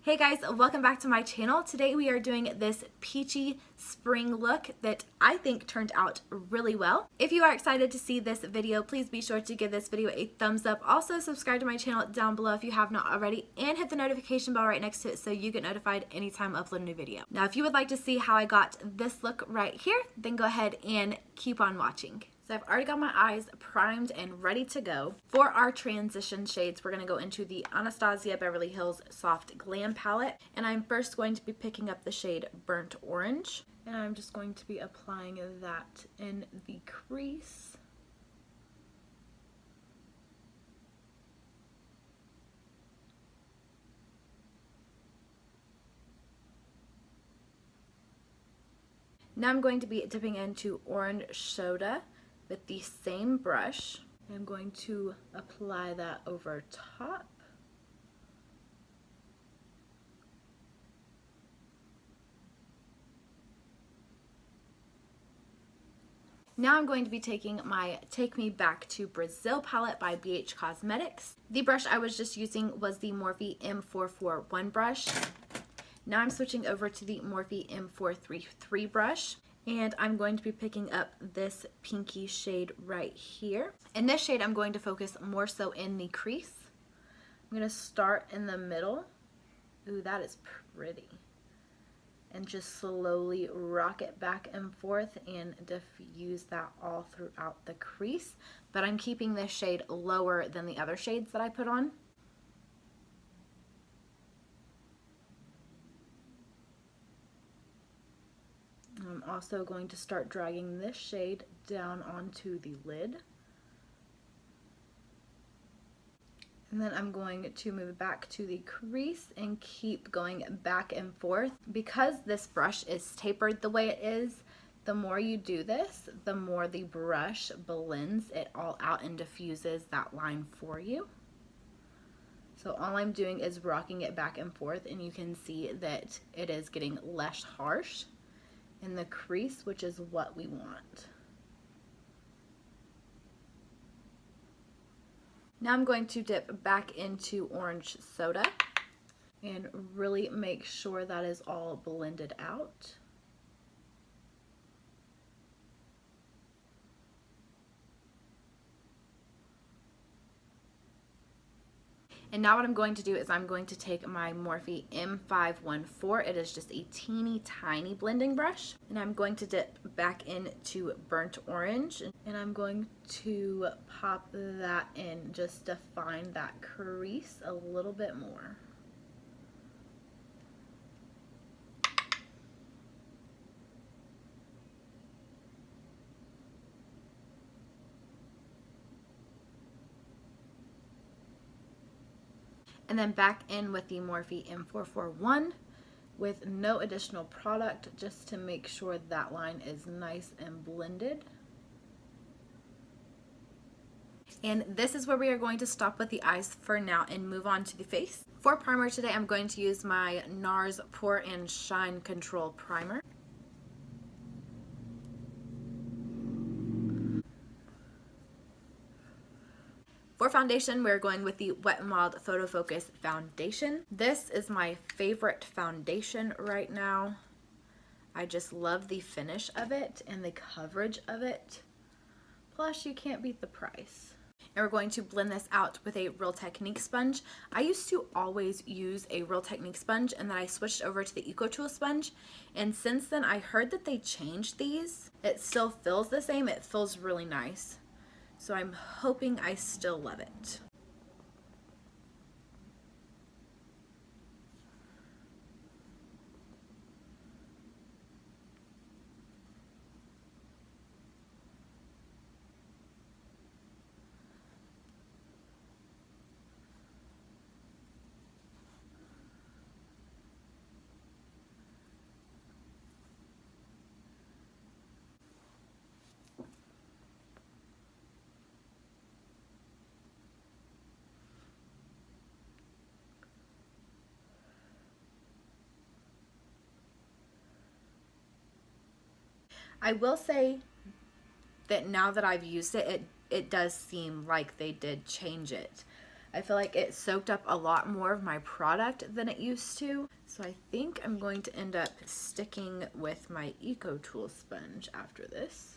Hey guys, welcome back to my channel. Today we are doing this peachy spring look that I think turned out really well. If you are excited to see this video, please be sure to give this video a thumbs up. Also subscribe to my channel down below if you have not already, and hit the notification bell right next to it so you get notified anytime I upload a new video. Now if you would like to see how I got this look right here, then go ahead and keep on watching. So I've already got my eyes primed and ready to go. For our transition shades, we're going to go into the Anastasia Beverly Hills Soft Glam Palette. And I'm first going to be picking up the shade Burnt Orange. And I'm just going to be applying that in the crease. Now I'm going to be dipping into Orange Soda with the same brush. I'm going to apply that over top. Now I'm going to be taking my Take Me Back to Brazil palette by BH Cosmetics. The brush I was just using was the Morphe M441 brush. Now I'm switching over to the Morphe M433 brush. And I'm going to be picking up this pinky shade right here. In this shade, I'm going to focus more so in the crease. I'm going to start in the middle. Ooh, that is pretty. And just slowly rock it back and forth and diffuse that all throughout the crease. But I'm keeping this shade lower than the other shades that I put on. I'm also going to start dragging this shade down onto the lid. And then I'm going to move back to the crease and keep going back and forth. Because this brush is tapered the way it is, the more you do this, the more the brush blends it all out and diffuses that line for you. So all I'm doing is rocking it back and forth, and you can see that it is getting less harsh in the crease, which is what we want. Now I'm going to dip back into Orange Soda and really make sure that is all blended out. And now what I'm going to do is I'm going to take my Morphe M514. It is just a teeny tiny blending brush. And I'm going to dip back into Burnt Orange. And I'm going to pop that in, just define that crease a little bit more. And then back in with the Morphe M441 with no additional product, just to make sure that line is nice and blended. And this is where we are going to stop with the eyes for now and move on to the face. For primer today, I'm going to use my NARS Pore and Shine Control Primer. For foundation, we're going with the Wet n Wild Photo Focus Foundation. This is my favorite foundation right now. I just love the finish of it and the coverage of it. Plus, you can't beat the price. And we're going to blend this out with a Real Technique sponge. I used to always use a Real Technique sponge, and then I switched over to the EcoTool sponge. And since then, I heard that they changed these. It still feels the same. It feels really nice. So I'm hoping I still love it. I will say that now that I've used it, it does seem like they did change it. I feel like it soaked up a lot more of my product than it used to. So I think I'm going to end up sticking with my Eco Tool sponge after this.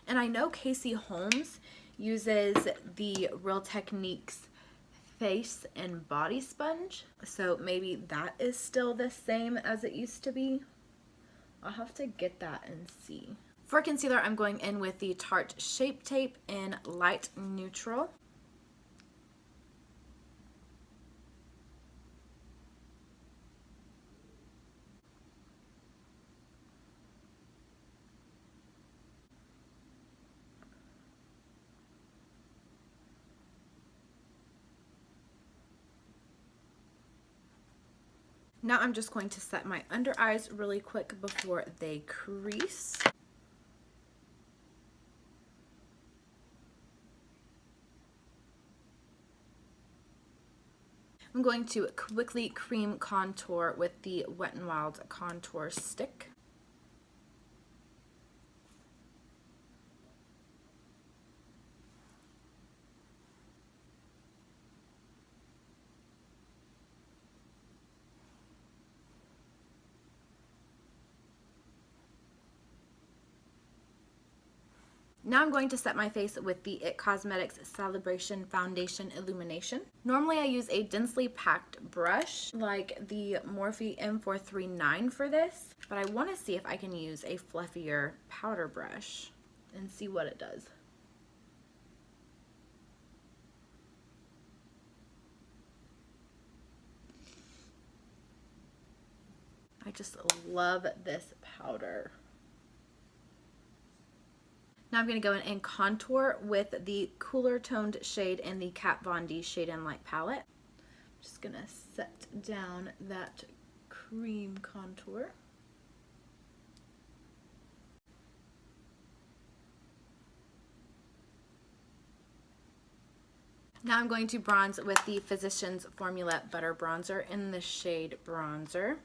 And I know Casey Holmes uses the Real Techniques face and body sponge, so maybe that is still the same as it used to be. I'll have to get that and see. For concealer, I'm going in with the Tarte Shape Tape in light neutral. Now I'm just going to set my under eyes really quick before they crease. I'm going to quickly cream contour with the Wet n Wild contour stick. Now I'm going to set my face with the IT Cosmetics Celebration Foundation Illumination. Normally I use a densely packed brush like the Morphe M439 for this, but I want to see if I can use a fluffier powder brush and see what it does. I just love this powder. Now I'm going to go in and contour with the cooler toned shade in the Kat Von D Shade and Light palette. I'm just going to set down that cream contour. Now I'm going to bronze with the Physicians Formula Butter Bronzer in the shade Bronzer.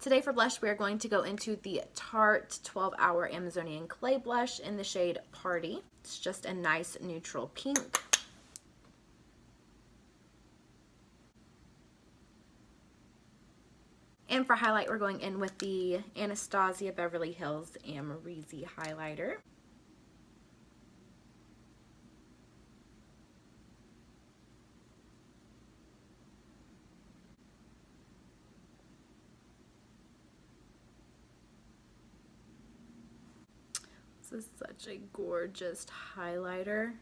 Today for blush, we are going to go into the Tarte 12 Hour Amazonian Clay Blush in the shade Party. It's just a nice neutral pink. And for highlight, we're going in with the Anastasia Beverly Hills Amrezy highlighter. This is such a gorgeous highlighter.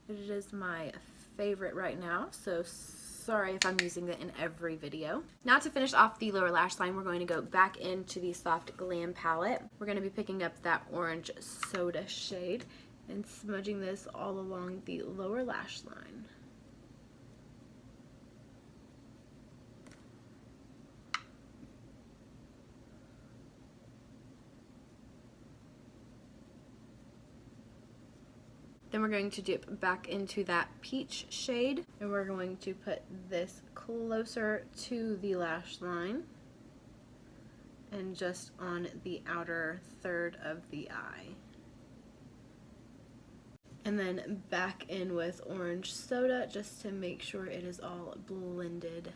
It is my favorite right now, so sorry if I'm using it in every video. Now to finish off the lower lash line, we're going to go back into the Soft Glam palette. We're going to be picking up that orange soda shade and smudging this all along the lower lash line. Then we're going to dip back into that peach shade, and we're going to put this closer to the lash line and just on the outer third of the eye. And then back in with orange soda just to make sure it is all blended.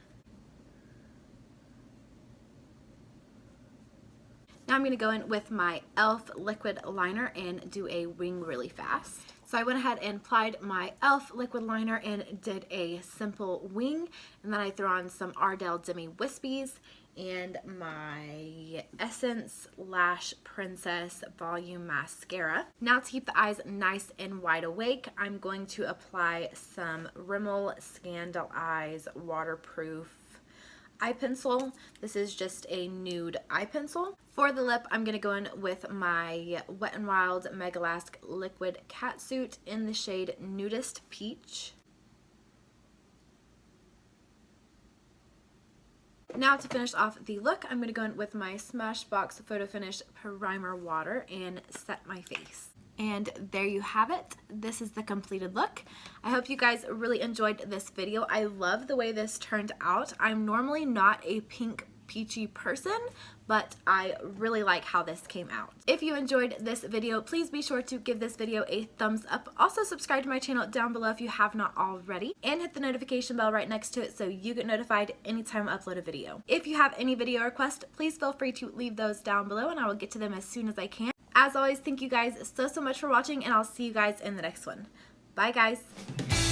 Now I'm going to go in with my e.l.f. liquid liner and do a wing really fast. So I went ahead and applied my e.l.f. liquid liner and did a simple wing, and then I threw on some Ardell Demi Wispies and my Essence Lash Princess Volume Mascara. Now to keep the eyes nice and wide awake, I'm going to apply some Rimmel Scandal Eyes Waterproof eye pencil. This is just a nude eye pencil. For the lip, I'm going to go in with my Wet n Wild Megalask Liquid Catsuit in the shade Nudist Peach. Now to finish off the look, I'm going to go in with my Smashbox Photo Finish Primer Water and set my face. And there you have it. This is the completed look. I hope you guys really enjoyed this video. I love the way this turned out. I'm normally not a pink peachy person, but I really like how this came out. If you enjoyed this video, please be sure to give this video a thumbs up. Also subscribe to my channel down below if you have not already, and hit the notification bell right next to it so you get notified anytime I upload a video. If you have any video requests, please feel free to leave those down below and I will get to them as soon as I can. As always, thank you guys so much for watching, and I'll see you guys in the next one. Bye guys!